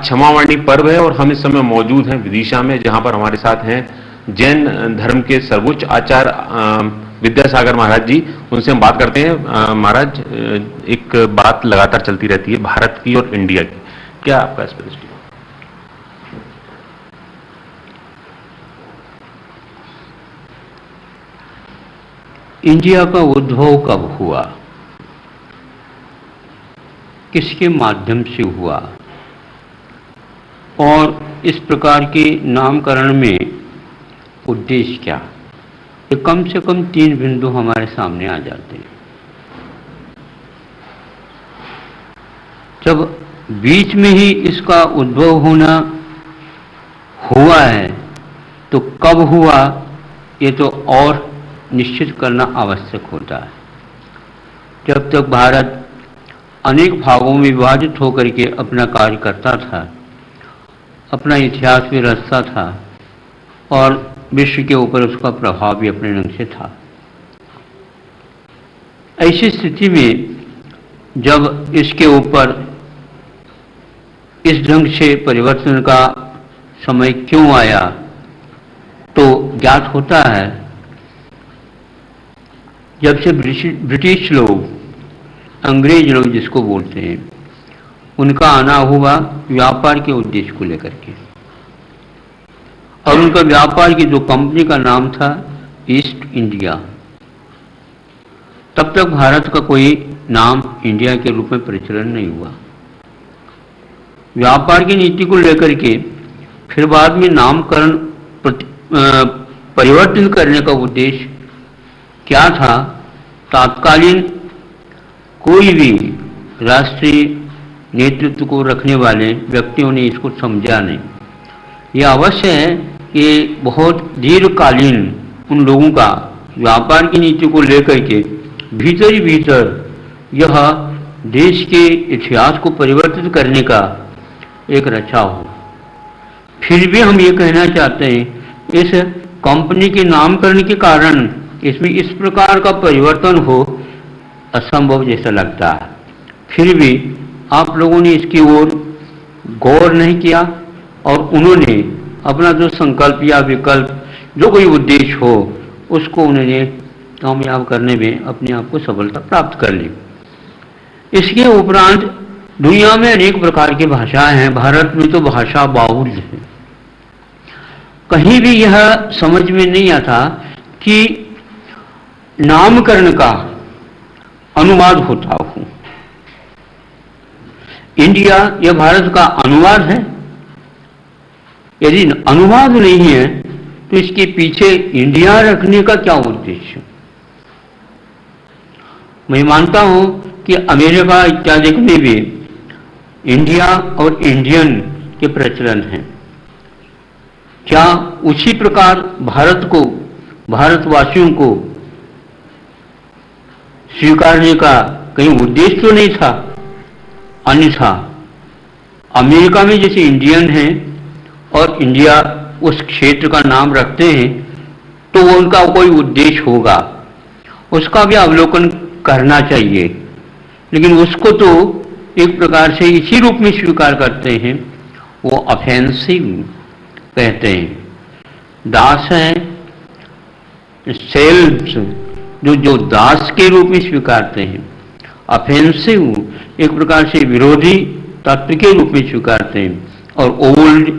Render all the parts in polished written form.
क्षमावाणी पर्व है और हम इस समय मौजूद हैं विदिशा में, जहां पर हमारे साथ हैं जैन धर्म के सर्वोच्च आचार्य विद्यासागर महाराज जी। उनसे हम बात करते हैं। महाराज, एक बात लगातार चलती रहती है भारत की और इंडिया की, क्या आपका इस पर दृष्टिकोण? इंडिया का उद्भव कब हुआ, किसके माध्यम से हुआ और इस प्रकार के नामकरण में उद्देश्य क्या, ये कम से कम 3 बिंदु हमारे सामने आ जाते हैं। जब बीच में ही इसका उद्भव होना हुआ है तो कब हुआ ये तो और निश्चित करना आवश्यक होता है। जब तक भारत अनेक भागों में विभाजित होकर के अपना कार्य करता था, अपना इतिहास भी रचता था और विश्व के ऊपर उसका प्रभाव भी अपने ढंग से था, ऐसी स्थिति में जब इसके ऊपर इस ढंग से परिवर्तन का समय क्यों आया तो ज्ञात होता है। जब से ब्रिटिश लोग, अंग्रेज लोग जिसको बोलते हैं, उनका आना हुआ व्यापार के उद्देश्य को लेकर के, और उनका व्यापार की जो कंपनी का नाम था ईस्ट इंडिया। तब तक भारत का कोई नाम इंडिया के रूप में प्रचलन नहीं हुआ। व्यापार की नीति को लेकर के फिर बाद में नामकरण परिवर्तन करने का उद्देश्य क्या था, तात्कालीन कोई भी राष्ट्रीय नेतृत्व को रखने वाले व्यक्तियों ने इसको समझा नहीं। यह अवश्य है कि बहुत दीर्घकालीन उन लोगों का व्यापार की नीति को लेकर के भीतर ही भीतर यह देश के इतिहास को परिवर्तित करने का एक रचा हो। फिर भी हम ये कहना चाहते हैं, इस कंपनी के नामकरण के कारण इसमें इस प्रकार का परिवर्तन हो असंभव जैसा लगता है। फिर भी आप लोगों ने इसकी ओर गौर नहीं किया और उन्होंने अपना जो संकल्प या विकल्प, जो कोई उद्देश्य हो, उसको उन्होंने कामयाब करने में अपने आप को सफलता प्राप्त कर ली। इसके उपरांत दुनिया में अनेक प्रकार की भाषाएं हैं। भारत में तो भाषा बाहुल्य है। कहीं भी यह समझ में नहीं आता कि नामकरण का अनुवाद होता हो। इंडिया यह भारत का अनुवाद है। यदि अनुवाद नहीं है तो इसके पीछे इंडिया रखने का क्या उद्देश्य? मैं मानता हूं कि अमेरिका इत्यादि में भी इंडिया और इंडियन के प्रचलन है। क्या उसी प्रकार भारत को, भारतवासियों को स्वीकारने का कहीं उद्देश्य तो नहीं था? अन्यथा अमेरिका में जैसे इंडियन हैं और इंडिया उस क्षेत्र का नाम रखते हैं तो उनका कोई उद्देश्य होगा, उसका भी अवलोकन करना चाहिए। लेकिन उसको तो एक प्रकार से इसी रूप में स्वीकार करते हैं, वो ऑफेंसिव कहते हैं। दास हैं, सेल्स जो दास के रूप में स्वीकारते हैं। ऑफेंसिव एक प्रकार से विरोधी तत्व के रूप में स्वीकारते हैं। और ओल्ड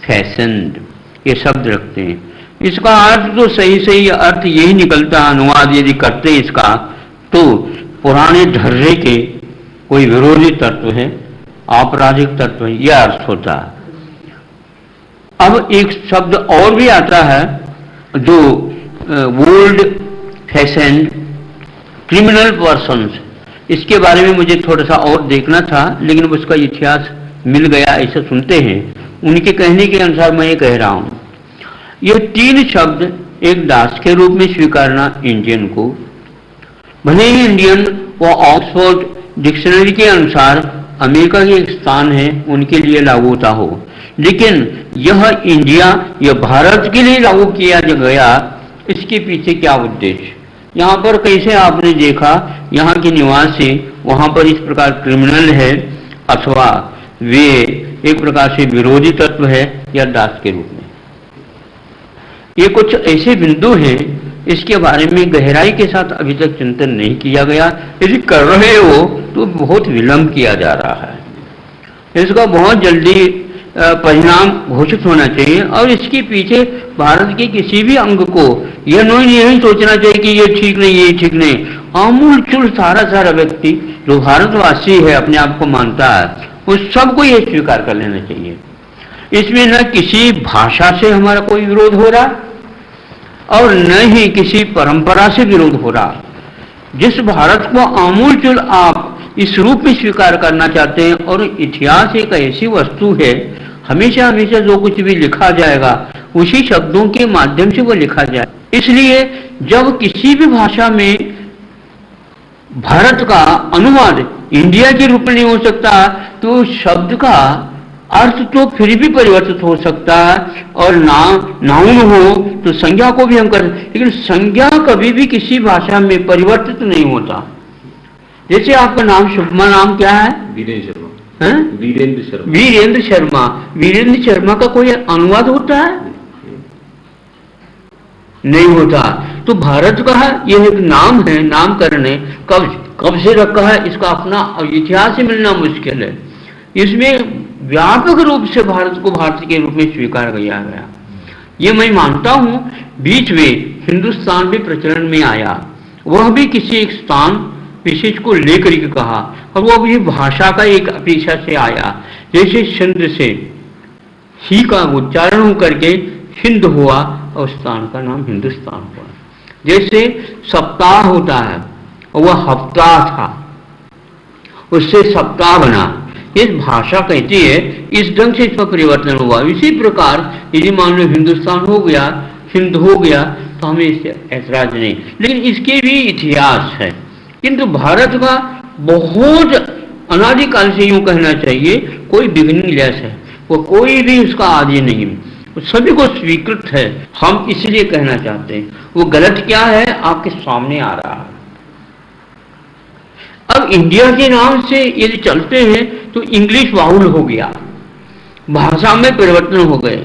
फैशन्ड ये शब्द रखते हैं। इसका अर्थ तो सही अर्थ यही निकलता, अनुवाद यदि करते हैं इसका, तो पुराने ढर्रे के कोई विरोधी तत्व है, आपराधिक तत्व है, यह अर्थ होता है। अब एक शब्द और भी आता है जो ओल्ड फैशन्ड क्रिमिनल पर्सन्स। इसके बारे में मुझे थोड़ा सा और देखना था, लेकिन उसका इतिहास मिल गया, ऐसा सुनते हैं। उनके कहने के अनुसार मैं ये कह रहा हूं, ये 3 शब्द एक दास के रूप में स्वीकारना इंडियन को, भले ही इंडियन वो ऑक्सफोर्ड डिक्शनरी के अनुसार अमेरिका के एक स्थान है उनके लिए लागू होता हो, लेकिन यह इंडिया, यह भारत के लिए लागू किया गया, इसके पीछे क्या उद्देश्य? यहाँ पर कैसे आपने देखा यहाँ के निवासी वहाँ पर इस प्रकार क्रिमिनल है अथवा वे एक प्रकार से विरोधी तत्व है या दास के रूप में। ये कुछ ऐसे बिंदु हैं, इसके बारे में गहराई के साथ अभी तक चिंतन नहीं किया गया। यदि कर रहे हो तो बहुत विलंब किया जा रहा है। इसका बहुत जल्दी परिणाम घोषित होना चाहिए और इसके पीछे भारत के किसी भी अंग को यह नहीं सोचना चाहिए कि ये ठीक नहीं, ये ठीक नहीं। आमूल चूल सारा व्यक्ति जो भारतवासी है, अपने आप को मानता है, उस सबको ये स्वीकार कर लेना चाहिए। इसमें न किसी भाषा से हमारा कोई विरोध हो रहा और न ही किसी परंपरा से विरोध हो रहा। जिस भारत को आमूल चूल आप इस रूप में स्वीकार करना चाहते हैं, और इतिहास एक ऐसी वस्तु है, हमेशा जो कुछ भी लिखा जाएगा उसी शब्दों के माध्यम से वो लिखा जाए। इसलिए जब किसी भी भाषा में भारत का अनुवाद इंडिया के रूप में नहीं हो सकता, तो शब्द का अर्थ तो फिर भी परिवर्तित हो सकता है, और नाउन हो तो संज्ञा को भी हम कर, लेकिन संज्ञा कभी भी किसी भाषा में परिवर्तित नहीं होता। जैसे आपका नाम, शुभमा नाम क्या है? वीरेंद्र शर्मा। वीरेंद्र शर्मा। वीरेंद्र शर्मा का कोई अनुवाद होता है? नहीं होता। तो भारत का यह एक नाम है, नामकरण है, कब से रखा है इसका अपना इतिहास से मिलना मुश्किल है। इसमें व्यापक रूप से भारत को भारत के रूप में स्वीकार किया गया। ये मैं मानता हूं, बीच में हिंदुस्तान भी प्रचलन में आया, वह भी किसी एक स्थान विशेष को लेकर के कहा, और वो भी भाषा का एक अपेक्षा से आया। जैसे सिंध से ही का उच्चारण होकर के हिंद हुआ और स्थान का नाम हिंदुस्तान हुआ। जैसे सप्ताह होता है, वह हफ्ता था, उससे सप्ताह बना। इस भाषा कहती है, इस ढंग से इसका परिवर्तन हुआ। इसी प्रकार यदि मान लो हिंदुस्तान हो गया, हिंद हो गया, तो हमें इससे ऐतराज नहीं, लेकिन इसके भी इतिहास है। किंतु भारत का बहुत अनादिकाल से यूं कहना चाहिए, कोई बिगिनिंगलेस है, वो कोई भी उसका आदि नहीं, वो सभी को स्वीकृत है। हम इसलिए कहना चाहते हैं, वो गलत क्या है आपके सामने आ रहा है। अब इंडिया के नाम से यदि चलते हैं तो इंग्लिश बाहुल हो गया, भाषा में परिवर्तन हो गए।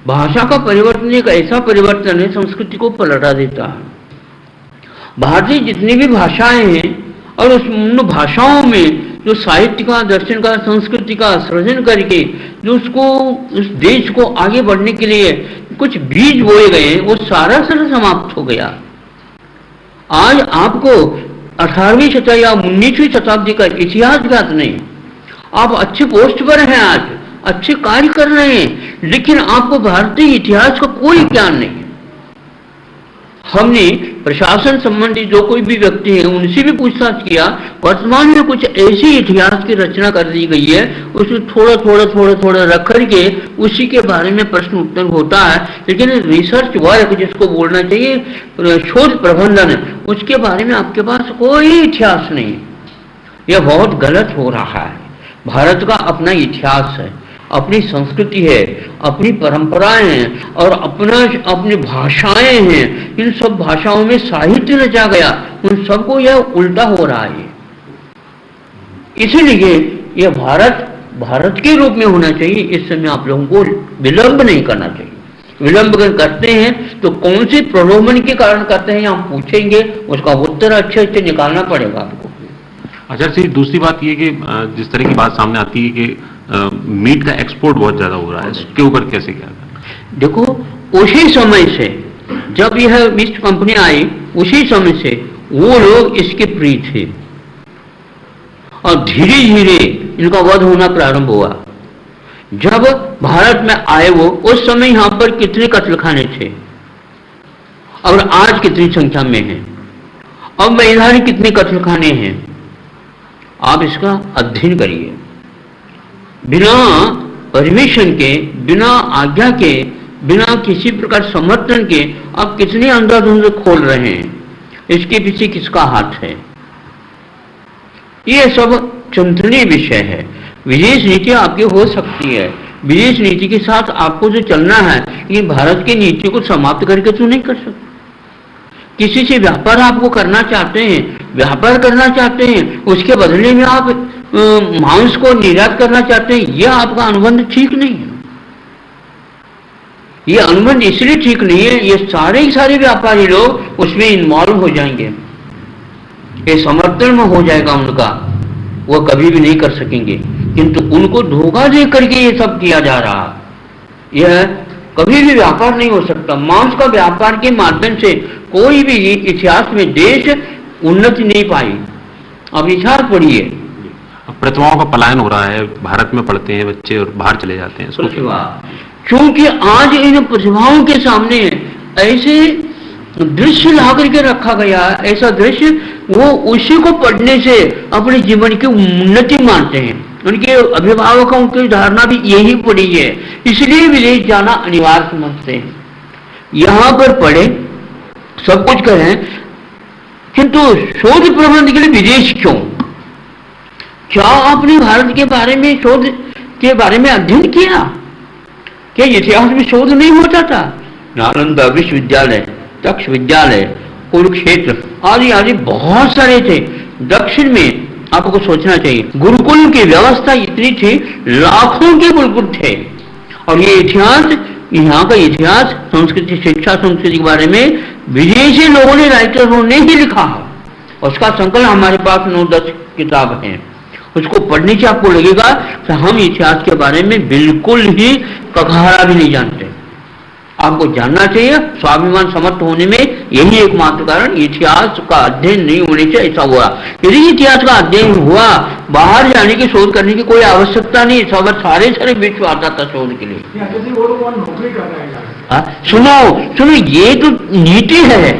भाषा का परिवर्तन एक ऐसा परिवर्तन है, संस्कृति को पलटा देता है। भारतीय जितनी भी भाषाएं हैं, और उन भाषाओं में जो साहित्य का, दर्शन का, संस्कृति का सृजन करके जो उसको, उस देश को आगे बढ़ने के लिए कुछ बीज बोए गए, वो सारा समाप्त हो गया। आज आपको 18वीं शताब्दी या 19वीं शताब्दी का इतिहास ज्ञात नहीं। आप अच्छे पोस्ट पर हैं, आज अच्छे कार्य कर रहे हैं, लेकिन आपको भारतीय इतिहास का कोई ज्ञान नहीं। हमने प्रशासन संबंधी जो कोई भी व्यक्ति है उनसे भी पूछताछ किया, वर्तमान में कुछ ऐसी इतिहास की रचना कर दी गई है, उसमें थोड़ा रख करके उसी के बारे में प्रश्न उत्तर होता है, लेकिन रिसर्च वर्क जिसको बोलना चाहिए, शोध प्रबंधन, उसके बारे में आपके पास कोई इतिहास नहीं। यह बहुत गलत हो रहा है। भारत का अपना इतिहास है, अपनी संस्कृति है, अपनी परंपराएं हैं, और अपनी भाषाएं हैं। इन सब भाषाओं में साहित्य रचा गया, उन सबको यह उल्टा हो रहा है। इसीलिए यह भारत के रूप में होना चाहिए। इस समय आप लोगों को विलंब नहीं करना चाहिए। विलंब अगर करते हैं तो कौन से प्रलोभन के कारण करते हैं, हम पूछेंगे, उसका उत्तर अच्छे से निकालना पड़ेगा आपको। आचार्य जी, दूसरी बात ये कि जिस तरह की बात सामने आती है कि मीट का एक्सपोर्ट बहुत ज्यादा हो रहा है, इसके ऊपर कैसे क्या करना? देखो, उसी समय से जब यह मीट कंपनी आई, उसी समय से वो लोग इसके प्रिय थे, और धीरे धीरे इनका वध होना प्रारंभ हुआ। जब भारत में आए वो, उस समय यहां पर कितने कत्लखाने थे और आज कितनी संख्या में हैं, अब मैदानी कितने कत्लखाने हैं, आप इसका अध्ययन करिए। बिना परमिशन के, बिना आज्ञा के, बिना किसी प्रकार समर्थन के आप कितने अंधाधुंध खोल रहे हैं, इसके पीछे किसका हाथ है? ये सब चिंतनीय विषय है। विदेश नीति आपकी हो सकती है, विदेश नीति के साथ आपको जो चलना है, लेकिन भारत की नीति को समाप्त करके तो नहीं कर सकते। किसी से व्यापार आपको करना चाहते हैं, व्यापार करना चाहते हैं, उसके बदले में आप मांस को निर्यात करना चाहते हैं, यह आपका अनुबंध ठीक नहीं है। ये अनुबंध इसलिए ठीक नहीं है, ये सारे ही सारे व्यापारी लोग उसमें इन्वॉल्व हो जाएंगे, ये समर्थन में हो जाएगा उनका, वो कभी भी नहीं कर सकेंगे। किंतु उनको धोखा दे करके ये सब किया जा रहा, यह कभी भी व्यापार नहीं हो सकता। मांस का व्यापार के माध्यम से कोई भी इतिहास में देश उन्नति नहीं पाई। अब इतिहास पढ़िए, प्रतिभाओं का पलायन हो रहा है, भारत में पढ़ते हैं बच्चे और बाहर चले जाते हैं। क्योंकि आज इन प्रतिभाओं के सामने ऐसे दृश्य ला करके रखा गया, ऐसा दृश्य वो उसी को पढ़ने से अपने जीवन की उन्नति मानते हैं। उनके अभिभावकों की धारणा भी यही पड़ी है, इसलिए विदेश जाना अनिवार्य समझते हैं। यहां पर पढ़े, सब कुछ करें, किंतु शोध प्रबंध के लिए विदेश क्यों? क्या आपने भारत के बारे में, शोध के बारे में अध्ययन किया? क्या इतिहास में शोध नहीं होता था? नालंदा विश्वविद्यालय, तक्ष विद्यालय, कुरुक्षेत्र आदि आदि बहुत सारे थे। दक्षिण में आपको सोचना चाहिए, गुरुकुल की व्यवस्था इतनी थी, लाखों के गुरुकुल थे। और ये इतिहास, यहाँ का इतिहास, संस्कृति, शिक्षा संस्कृति के बारे में विदेशी लोगों ने, राइटरों ने ही लिखा है। उसका संकलन हमारे पास 9-10 किताब है। उसको पढ़ने से आपको लगेगा कि हम इतिहास के बारे में बिल्कुल ही कघारा भी नहीं जानते। आपको जानना चाहिए, स्वाभिमान समर्थ होने में यही एकमात्र कारण, इतिहास का अध्ययन नहीं होने से ऐसा हुआ। यदि इतिहास का अध्ययन हुआ, बाहर जाने की, शोध करने की कोई आवश्यकता नहीं, सब सारे विश्व आता था शोध के लिए। सुनो, ये तो नीति है,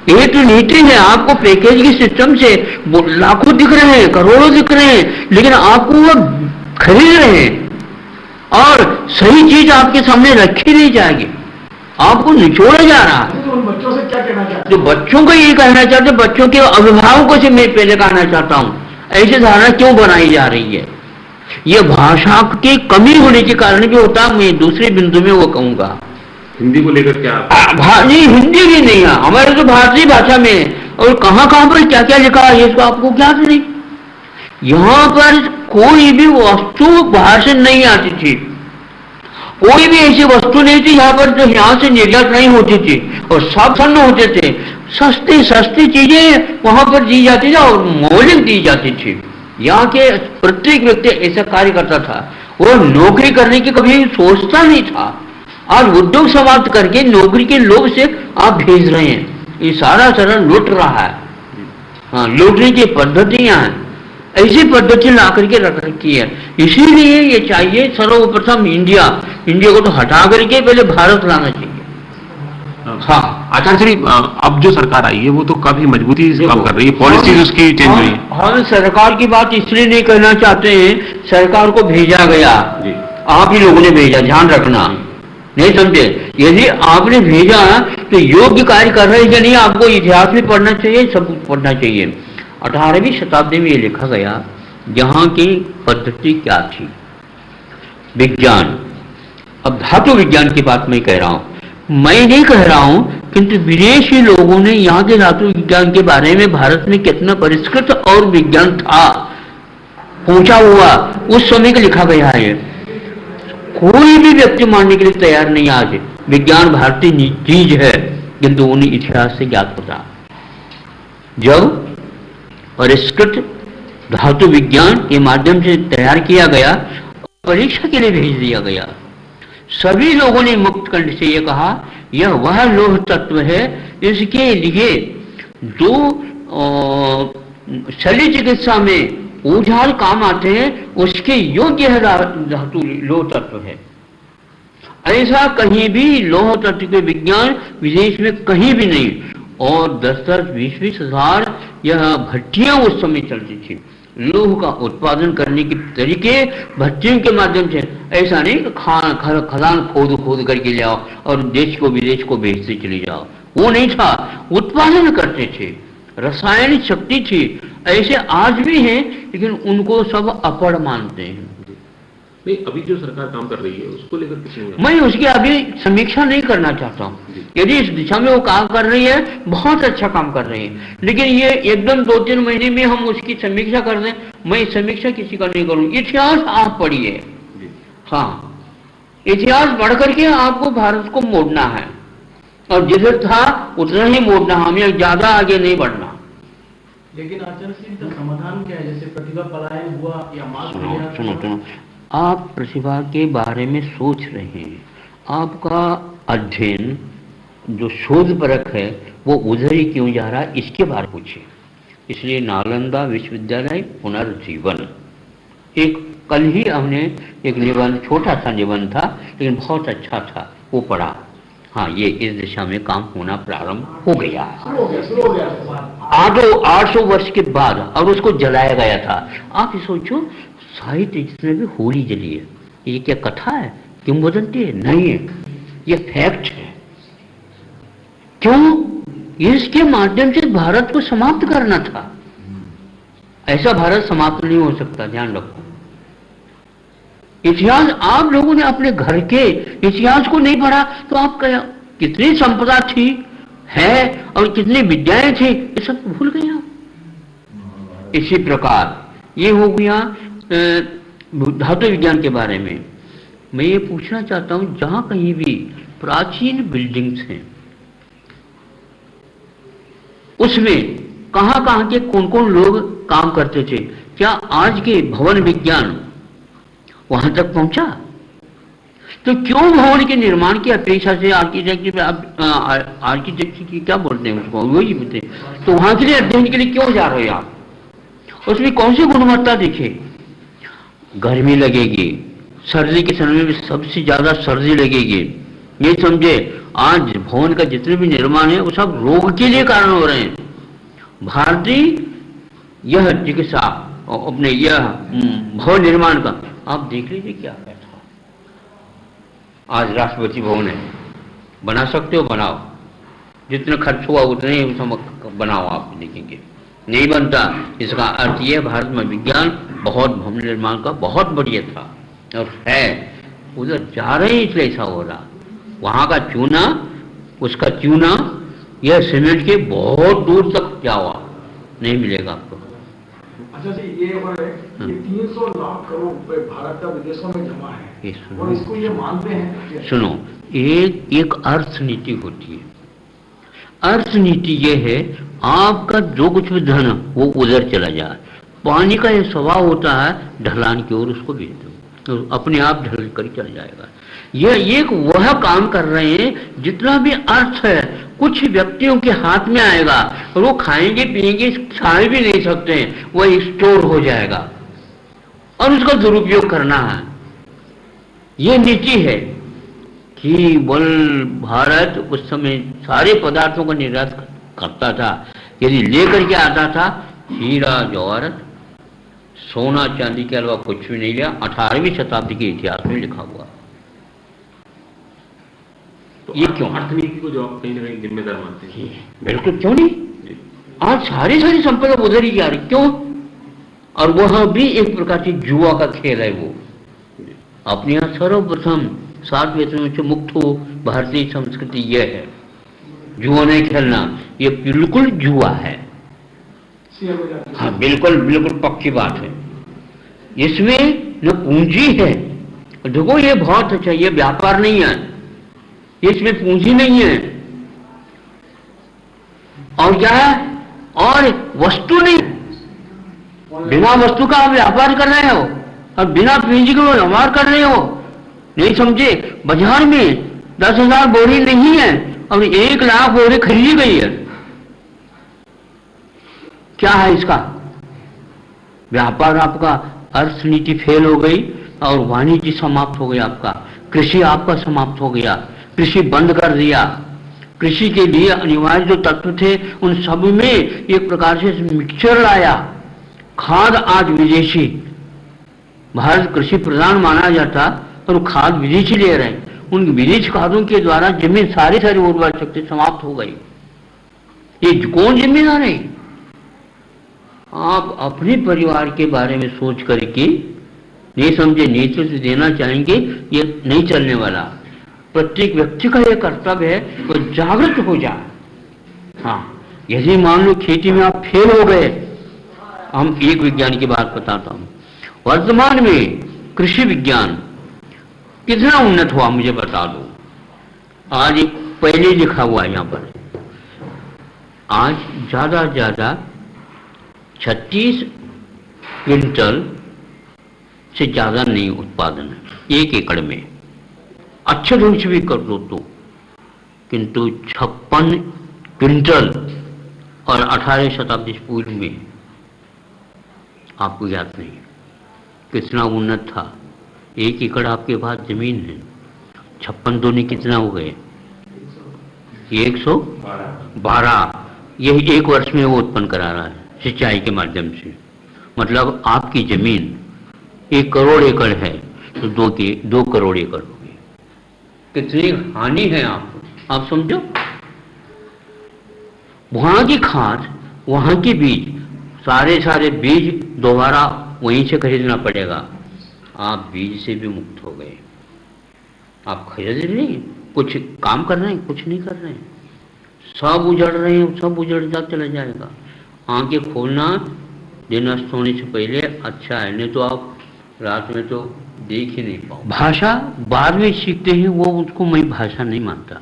ये तो नीति है। आपको पैकेज के सिस्टम से लाखों दिख रहे हैं, करोड़ों दिख रहे हैं, लेकिन आपको वो खरीद रहे हैं और सही चीज आपके सामने रखी नहीं जाएगी, आपको निचोड़ा जा रहा है। तो उन बच्चों से क्या कहना चाहते हैं? जो बच्चों को ये कहना चाहते, बच्चों के अभिभावकों से मैं पहले कहना चाहता हूं, ऐसी धारणा क्यों बनाई जा रही है? यह भाषा की कमी होने के कारण भी होता। मैं दूसरे बिंदु में वो कहूंगा, हिंदी को लेकर क्या नहीं, हिंदी भी नहीं है हमारे, तो भारतीय भाषा में, और कहां कहां पर क्या क्या लिखा है इसको आपको ज्ञात नहीं। यहां पर कोई भी वस्तु बाहर से नहीं आती थी, कोई भी ऐसी वस्तु नहीं थी यहाँ पर जो यहाँ से निर्यात नहीं होती थी, और सब सन्न होते थे। सस्ती सस्ती चीजें वहां पर दी जाती थी और मौलिक दी जाती थी। यहाँ के प्रत्येक व्यक्ति ऐसा कार्य करता था, वो नौकरी करने की कभी सोचता नहीं था। आज उद्योग समाप्त करके नौकरी के लोभ से आप भेज रहे हैं, ये सारा लूट रहा है। हाँ, लूटने की पद्धतियां हैं, ऐसी पद्धति ला करके रख रखी है। इसीलिए ये चाहिए सर्वप्रथम इंडिया को तो हटा करके पहले भारत लाना चाहिए। हाँ आचार्य श्री, अब जो सरकार आई है वो तो काफी मजबूती से काम कर रही है, पॉलिसीज उसकी चेंज हुई है। हम सरकार की बात इसलिए नहीं कहना चाहते हैं, सरकार को भेजा गया, आप ही लोगों ने भेजा, ध्यान रखना, नहीं समझे? यदि आपने भेजा तो योग्य कार्य कर रहे हैं नहीं, आपको इतिहास भी पढ़ना चाहिए, सब कुछ पढ़ना चाहिए। 18वीं शताब्दी में ये लिखा गया, यहाँ की पद्धति क्या थी, विज्ञान। अब धातु विज्ञान की बात मैं कह रहा हूं, मैं नहीं कह रहा हूं, किंतु विदेशी लोगों ने यहाँ के धातु विज्ञान के बारे में भारत में कितना परिष्कृत और विज्ञान था, पहुंचा हुआ, उस समय का लिखा गया है। कोई भी व्यक्ति मानने के लिए तैयार नहीं आज विज्ञान भारतीय चीज है, किंतु उन्हें इतिहास से ज्ञात होता। जब परिष्कृत धातु विज्ञान के माध्यम से तैयार किया गया, परीक्षा के लिए भेज दिया गया, सभी लोगों ने मुक्त कंठ से यह कहा, यह वह लौह तत्व है, इसके लिए जो शल्य चिकित्सा में औजार काम आते हैं, उसके योग्य है धातु लौह तत्व है। ऐसा कहीं भी लौह तत्व के विज्ञान विदेश में कहीं भी नहीं। और 10-20 हजार यह भट्टियां उस समय चलती थी, लोह का उत्पादन करने के तरीके भट्टियों के माध्यम से। ऐसा नहीं कि खदान खोद करके ले आओ और देश को विदेश को बेचते चले जाओ, वो नहीं था। उत्पादन करते थे, रासायनिक शक्ति थी। ऐसे आज भी हैं, लेकिन उनको सब अपढ़ मानते हैं। नहीं, अभी जो सरकार काम कर रही है उसको लेकर किसी मैं उसकी अभी समीक्षा नहीं करना चाहता हूँ। यदि इस दिशा में वो काम कर रही है, बहुत अच्छा काम कर रही है, लेकिन ये एकदम 2-3 महीने में हम उसकी समीक्षा कर दें, मैं समीक्षा किसी का नहीं करूँ। इतिहास आप पढ़िए, हाँ, इतिहास पढ़ करके आपको भारत को मोड़ना है, और जिधर था उतना ही मोड़ना, हमें ज्यादा आगे नहीं बढ़ना। लेकिन आचार्य जी, इसका समाधान क्या है? जैसे प्रतिभा पलायन हुआ या मास सुनो, आप प्रतिभा के बारे में सोच रहे हैं, आपका अध्ययन जो शोध परख है वो उधर ही क्यों जा रहा है, इसके बारे में पूछिए। इसलिए नालंदा विश्वविद्यालय पुनर्जीवन, एक कल ही हमने एक निबंध, छोटा सा निबंध था लेकिन बहुत अच्छा था, वो पढ़ा। हाँ, ये इस दिशा में काम होना प्रारंभ हो गया, शुरू हो गया 800 वर्ष के बाद, और उसको जलाया गया था। आप ये सोचो, साहित्य जिसमें भी होली जली है, ये क्या कथा है, किंवदंती है? नहीं है, ये फैक्ट है। क्यों? इसके माध्यम से भारत को समाप्त करना था। ऐसा भारत समाप्त नहीं हो सकता, ध्यान रखो। इतिहास आप लोगों ने अपने घर के इतिहास को नहीं पढ़ा तो आप क्या, कितनी संपदा थी है और कितनी विद्याएं थी, ये सब भूल गए आप। इसी प्रकार ये हो गया धातु विज्ञान के बारे में। मैं ये पूछना चाहता हूं, जहां कहीं भी प्राचीन बिल्डिंग्स हैं उसमें कहां कहां के कौन कौन लोग काम करते थे? क्या आज के भवन विज्ञान वहां तक पहुंचा? तो क्यों भवन के निर्माण की अपेक्षा से आर्किटेक्चर, आर्किटेक्चर की क्या बोलते हैं उसको, वही बोलते हैं, तो वहां के लिए अध्ययन के लिए क्यों जा रहे हो आप? उसमें कौन सी गुणवत्ता दिखे? गर्मी लगेगी, सर्दी के समय में सबसे ज्यादा सर्दी लगेगी। ये समझे, आज भवन का जितने भी निर्माण है वो सब रोग के लिए कारण हो रहे हैं। भारतीय यह चिकित्सा अपने यह भवन निर्माण का आप देख लीजिए क्या था। आज राष्ट्रपति भवन है, बना सकते हो बनाओ, जितना खर्च हुआ उतने ही बनाओ, आप देखेंगे नहीं बनता। इसका अर्थ यह, भारत में विज्ञान बहुत, भवन निर्माण का बहुत बढ़िया था और है, उधर जा रहे हैं इसलिए ऐसा हो रहा। वहां का चूना, उसका चूना, यह सीमेंट के बहुत दूर तक जाओ, नहीं मिलेगा आपको। अच्छा जी, ये है कि 300 लाख करोड़ रुपए भारत का विदेशों में जमा है और इसको ये मानते हैं। सुनो, एक अर्थनीति होती है। अर्थनीति ये है, आपका जो कुछ भी धन वो उधर चला जाए। पानी का यह स्वभाव होता है, ढलान की ओर उसको भेज दो तो अपने आप ढल कर चला जाएगा। यह एक वह काम कर रहे हैं, जितना भी अर्थ है कुछ व्यक्तियों के हाथ में आएगा और वो खाएंगे पिएंगे, खा भी नहीं सकते हैं, वह स्टोर हो जाएगा और उसका दुरुपयोग करना है। ये नीति है कि बल भारत उस समय सारे पदार्थों का निर्यात करता था। यदि लेकर के आता था हीरा जवाहरत, सोना चांदी के अलावा कुछ भी नहीं लिया। 18वीं शताब्दी के इतिहास में लिखा हुआ। तो ये क्यों? अर्थनीति को जो आप कहीं ना कहीं जिम्मेदार मानते हैं? बिल्कुल, क्यों नहीं। आज सारी संपदा उधर ही जा रही, क्यों? और वह भी एक प्रकार की जुआ का खेल है। वो अपने यहाँ सर्वप्रथम 7 वेतनों से मुक्त हो, भारतीय संस्कृति यह है, जुआ नहीं खेलना, ये बिल्कुल जुआ है। हाँ, बिल्कुल बिल्कुल पक्की बात है। इसमें न पूंजी है, देखो ये बहुत अच्छा, ये व्यापार नहीं है, इसमें पूंजी नहीं है, और क्या है, और वस्तु नहीं, बिना वस्तु का आप व्यापार कर रहे हो और बिना पूंजी के व्यवहार कर रहे हो। नहीं समझे, बाजार में 10,000 बोरी नहीं है और 1 लाख बोरी खरीदी गई है। क्या है इसका? व्यापार आपका, अर्थनीति फेल हो गई और वाणिज्य समाप्त हो गया आपका, कृषि आपका समाप्त हो गया, कृषि बंद कर दिया। कृषि के लिए अनिवार्य जो तत्व थे उन सब में एक प्रकार से मिक्सचर लाया। खाद आज विदेशी, भारत कृषि प्रधान माना जाता और खाद विदेशी ले रहे हैं। उन विदेशी खादों के द्वारा जमीन सारी उर्वर शक्ति समाप्त हो गई। ये कौन जिम्मेदार है? आप अपने परिवार के बारे में सोच करके नहीं समझे नेतृत्व देना चाहेंगे, ये नहीं चलने वाला। प्रत्येक व्यक्ति का यह कर्तव्य है वो जागृत हो जाए। हाँ, यदि मान लो खेती में आप फेल हो गए, हम एक विज्ञान की बात बताता हूं, वर्तमान में कृषि विज्ञान कितना उन्नत हुआ मुझे बता दो। आज एक पहले लिखा हुआ है यहां पर, आज ज्यादा ज्यादा 36 क्विंटल से ज्यादा नहीं उत्पादन है 1 एकड़ में, अच्छे ढंग से भी कर दो तो, किंतु 56 क्विंटल और 18वीं शताब्दी पूर्व में आपको याद नहीं कितना उन्नत था। 1 एकड़ आपके पास जमीन है, 56 दूनी कितना हो गए 112। यही 1 वर्ष में वो उत्पन्न करा रहा है सिंचाई के माध्यम से। मतलब आपकी जमीन 1 करोड़ एकड़ है तो 2 करोड़ एकड़ हो गई। कितनी हानि है आपको, आप समझो। वहां की खाद, वहां के बीज, सारे बीज दोबारा वहीं से खरीदना पड़ेगा। आप बीज से भी मुक्त हो गए, आप खरीद नहीं, कुछ काम कर रहे हैं, कुछ नहीं कर रहे हैं, सब उजड़ रहे हैं, सब उजड़ता चला जाएगा। आंखें खोलना दिन अस्त होने से पहले अच्छा है, नहीं तो आप रात में तो देख ही नहीं पाओ। भाषा बाद में सीखते हैं, वो उसको मैं भाषा नहीं मानता।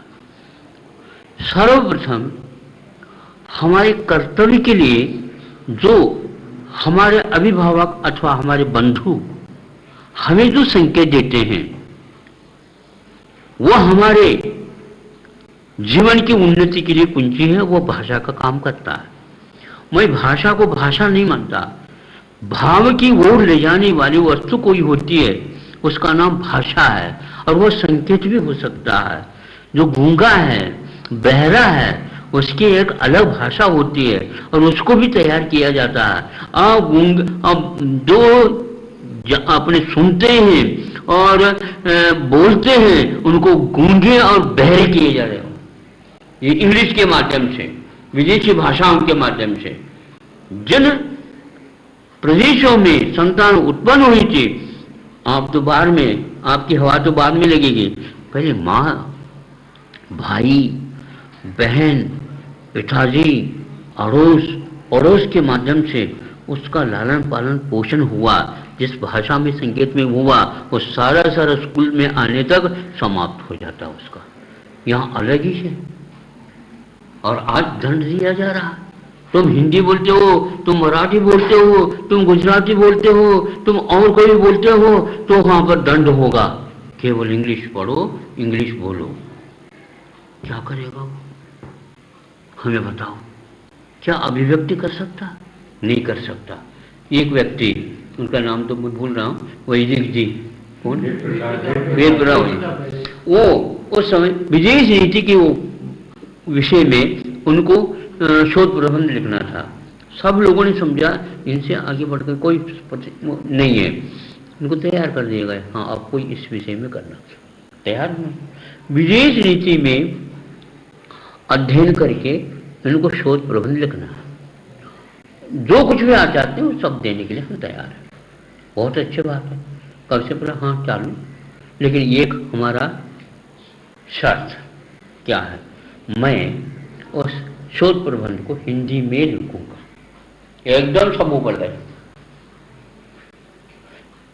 सर्वप्रथम हमारे कर्तव्य के लिए जो हमारे अभिभावक अथवा हमारे बंधु हमें जो संकेत देते हैं वो हमारे जीवन की उन्नति के लिए कुंजी है, वो भाषा का काम करता है। मैं भाषा को भाषा नहीं मानता, भाव की ओर ले जाने वाली वस्तु कोई होती है उसका नाम भाषा है, और वो संकेत भी हो सकता है। जो गूंगा है, बहरा है, उसकी एक अलग भाषा होती है और उसको भी तैयार किया जाता है। अब जो अपने सुनते हैं और बोलते हैं उनको गूंगे और बहरे किए जा रहे हो, ये इंग्लिश के माध्यम से, विदेशी भाषाओं के माध्यम से। जिन प्रदेशों में संतान उत्पन्न हुई थी, आप तो बाद में, आपकी हवा तो बाद में लगेगी, पहले माँ, भाई, बहन, पिताजी, अड़ोस के माध्यम से उसका लालन पालन पोषण हुआ। जिस भाषा में संकेत में हुआ वो सारा स्कूल में आने तक समाप्त हो जाता उसका, यहाँ अलग ही है। और आज दंड दिया जा रहा, तुम हिंदी बोलते हो, तुम मराठी बोलते हो, तुम गुजराती बोलते हो, तुम और कोई बोलते हो तो वहां पर दंड होगा। केवल इंग्लिश पढ़ो, इंग्लिश बोलो। क्या करेगा वो, हमें बताओ। क्या अभिव्यक्ति कर सकता? नहीं कर सकता। एक व्यक्ति, उनका नाम तो मैं भूल रहा हूँ, वैदिक जी, कौन, वेद ब्राह्मण, वो उस समय विदेश नीति के विषय में उनको शोध प्रबंध लिखना था। सब लोगों ने समझा इनसे आगे बढ़कर कोई नहीं है, उनको तैयार कर दिया गया, हाँ अब कोई इस विषय में करना तैयार नहीं। विदेश नीति में अध्ययन करके इनको शोध प्रबंध लिखना है, जो कुछ भी आ जाते हैं वो सब देने के लिए हम तैयार हैं। बहुत अच्छी बात है, कब से बोला हाँ चालू, लेकिन एक हमारा शर्त क्या है, मैं उस शोध प्रबंध को हिंदी में लिखूंगा। एकदम सब ऊपर गए,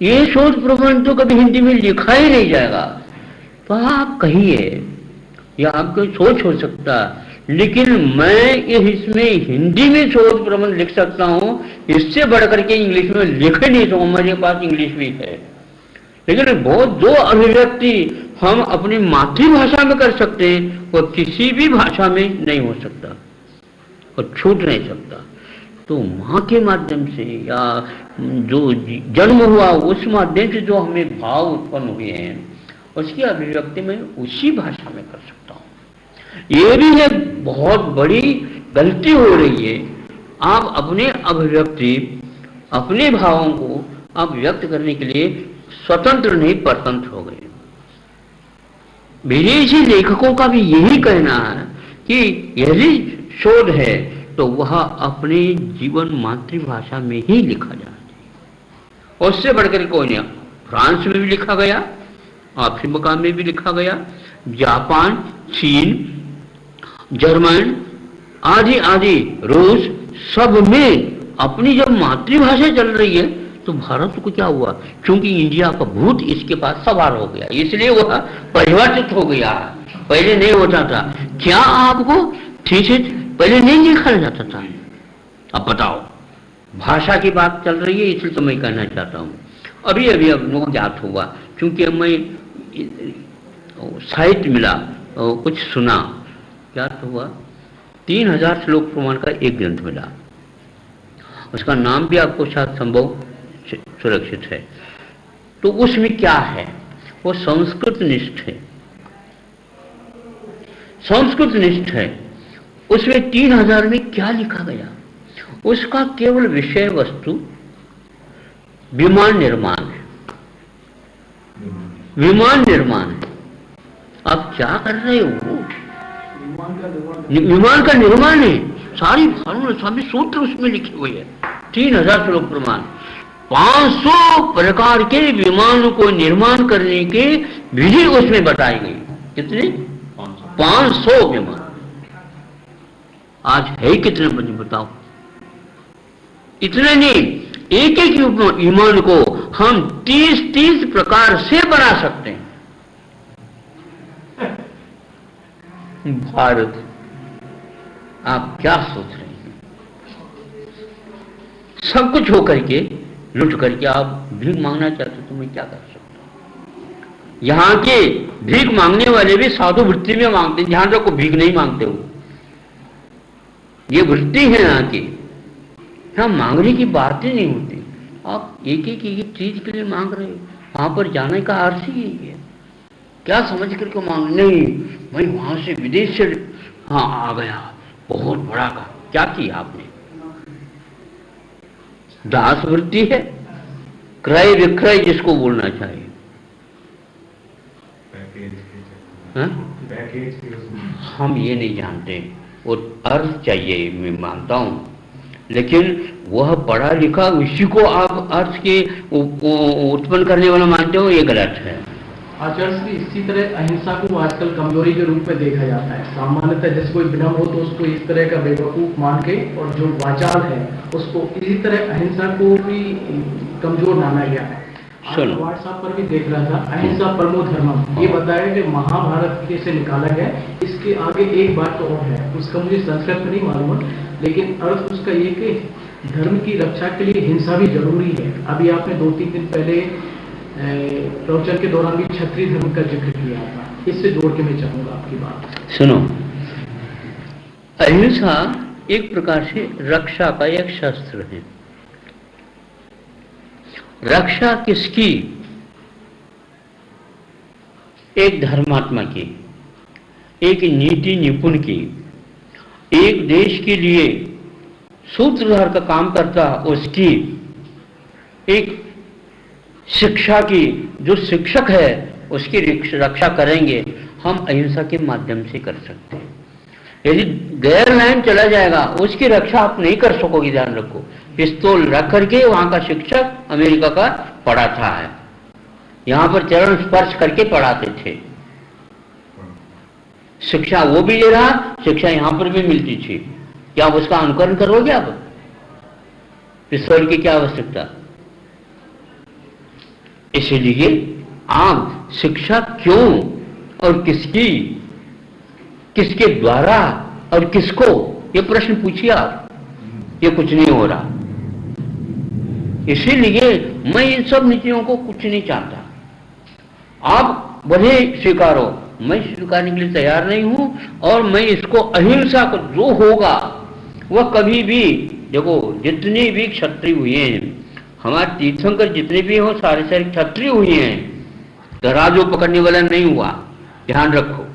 ये शोध प्रबंध तो कभी हिंदी में लिखा ही नहीं जाएगा। तो आप कहिए या आपको सोच हो सकता, लेकिन मैं इसमें हिंदी में शोध प्रबंध लिख सकता हूं, इससे बढ़कर के इंग्लिश में लिख नहीं सकूं। हमारे पास इंग्लिश भी है, लेकिन बहुत जो अभिव्यक्ति हम अपनी मातृभाषा में कर सकते हैं वो किसी भी भाषा में नहीं हो सकता और छूट नहीं सकता। तो माँ के माध्यम से या जो जन्म हुआ उस माध्यम से जो हमें भाव उत्पन्न हुए हैं उसकी अभिव्यक्ति मैं उसी भाषा में कर सकता हूँ। ये भी एक बहुत बड़ी गलती हो रही है। आप अपने अभिव्यक्ति, अपने भावों को आप व्यक्त करने के लिए स्वतंत्र नहीं परतंत्र हो गए। विदेशी लेखकों का भी यही कहना है कि यदि शोध है तो वह अपने जीवन मातृभाषा में ही लिखा जाए, उससे बढ़कर कोई नहीं। फ्रांस में भी लिखा गया, अफ्रीका में भी लिखा गया, जापान, चीन, जर्मन आदि आदि, रूस, सब में अपनी जब मातृभाषा चल रही है तो भारत को क्या हुआ? क्योंकि इंडिया का भूत इसके पास सवार हो गया, इसलिए वह परिवर्तित हो गया। पहले नहीं होता था। क्या आपको ठीक है पहले नहीं लिखा जाता था? अब बताओ, भाषा की बात चल रही है इसलिए तो मैं कहना चाहता हूँ। अभी अभी अब लोग ज्ञात हुआ, क्योंकि मैं साहित्य मिला और कुछ सुना, क्या हुआ, 3000 श्लोक प्रमाण का एक ग्रंथ मिला। उसका नाम भी आपको शायद संभव सुरक्षित है। तो उसमें क्या है? वो संस्कृत निष्ठ है, संस्कृत निष्ठ है। उसमें 3000 में क्या लिखा गया? उसका केवल विषय वस्तु विमान निर्माण है, विमान निर्माण है। आप क्या कर रहे हो? विमान का निर्माण है, सारी फार्मूला सभी सूत्र उसमें लिखे हुए हैं। 3000 श्लोक प्रमाण, 500 प्रकार के विमान को निर्माण करने की विधि उसमें बताई गई। कितने? 500 विमान। आज है कितने मुझे बताओ? इतने नहीं, एक एक विमान को हम 30 प्रकार से बना सकते हैं। भारत, आप क्या सोच रहे हैं? सब कुछ होकर के लुट करके आप भीख मांगना चाहते तो मैं क्या कर सकता हूं? यहां के भीख मांगने वाले भी साधु वृत्ति में मांगते हैं। ध्यान रखो, भीख नहीं मांगते हो, ये वृत्ति है यहाँ की। यहाँ मांगने की बात ही नहीं होती। आप एक एक चीज के लिए मांग रहे हो, वहां पर जाने का अर्थ ही यही है। क्या समझ करके मांग? नहीं, मैं वहां से विदेश से हाँ आ गया, बहुत बड़ा का। क्या किया आपने? दास वृत्ति है, क्रय विक्रय जिसको बोलना चाहिए। हम ये नहीं जानते, वो अर्थ चाहिए, मैं मानता हूं, लेकिन वह पढ़ा लिखा उसी को आप अर्थ के उत्पन्न करने वाला मानते हो, ये गलत है। आचार्य श्री, इसी तरह अहिंसा को आजकल कमजोरी के रूप में देखा जाता है। सामान्यतः जैसे कोई विनम्र हो तो उसको इस तरह का बेवकूफ मान के, और जो वाचाल है उसको इसी तरह अहिंसा को भी कमजोर माना गया है। व्हाट्सएप पर भी देख रहा था, अहिंसा परमो धर्मम, ये बताया कि महाभारत के से निकाला गया। इसके आगे एक बात तो और है, उसका मुझे संस्कृत में नहीं मालूम है, लेकिन अर्थ उसका ये कि धर्म की रक्षा के लिए हिंसा भी जरूरी है। अभी आपने 2-3 दिन पहले प्रवचन के दौरान भी क्षत्रिय धर्म का जिक्र किया था। इससे जोड़ के मैं चाहूंगा आपकी बात। सुनो, अहिंसा एक प्रकार से रक्षा का एक शस्त्र है। रक्षा किसकी? एक धर्मात्मा की, एक नीति निपुण की, एक देश के लिए सूत्रधार का काम करता उसकी, एक शिक्षा की, जो शिक्षक है उसकी रक्षा करेंगे हम अहिंसा के माध्यम से कर सकते हैं। यदि गैर लाइन चला जाएगा उसकी रक्षा आप नहीं कर सकोगे। ध्यान रखो, पिस्तौल रख करके वहां का शिक्षक अमेरिका का पढ़ाता है, यहां पर चरण स्पर्श करके पढ़ाते थे। शिक्षा वो भी दे रहा, शिक्षा यहां पर भी मिलती थी। क्या आप उसका अनुकरण करोगे? आप पिस्तौल की क्या आवश्यकता? इसलिए आप शिक्षा क्यों और किसकी, किसके द्वारा और किसको, ये प्रश्न पूछिए आप। ये कुछ नहीं हो रहा। इसीलिए मैं इन सब नीतियों को कुछ नहीं चाहता। आप भले स्वीकारो, मैं स्वीकारने के लिए तैयार नहीं हूं। और मैं इसको अहिंसा को जो होगा वह कभी भी, देखो जितने भी क्षत्रिय हुए हैं, हमारे तीर्थंकर जितने भी हो सारे सारे क्षत्रिय हुए हैं, तराजू पकड़ने वाला नहीं हुआ। ध्यान रखो,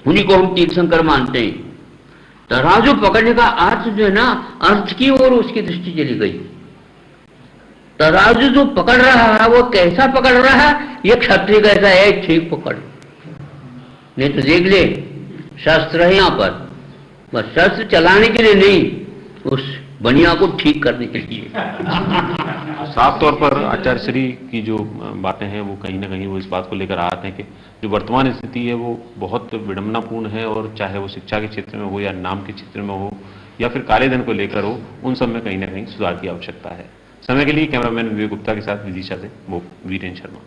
उन्हीं को हम तीर्थंकर मानते हैं। तराजू पकड़ने का अर्थ जो है ना, अर्थ की ओर उसकी दृष्टि चली गई। तराजू जो पकड़ रहा है वो कैसा पकड़ रहा है? ये क्षत्रिय कैसा है, ठीक पकड़, नहीं तो देख ले शास्त्र है यहां पर। बस शस्त्र चलाने के लिए नहीं, उस बनिया को ठीक करने के लिए। साफ तौर पर आचार्य श्री की जो बातें हैं वो कहीं ना कहीं वो इस बात को लेकर आते हैं कि जो वर्तमान स्थिति है वो बहुत विडंबनापूर्ण है, और चाहे वो शिक्षा के क्षेत्र में हो या नाम के क्षेत्र में हो या फिर कालेधन को लेकर हो, उन सब में कहीं ना कहीं सुधार की आवश्यकता है। समय के लिए कैमरामैन विवेक गुप्ता के साथ विदिशा से वो वीरेन शर्मा।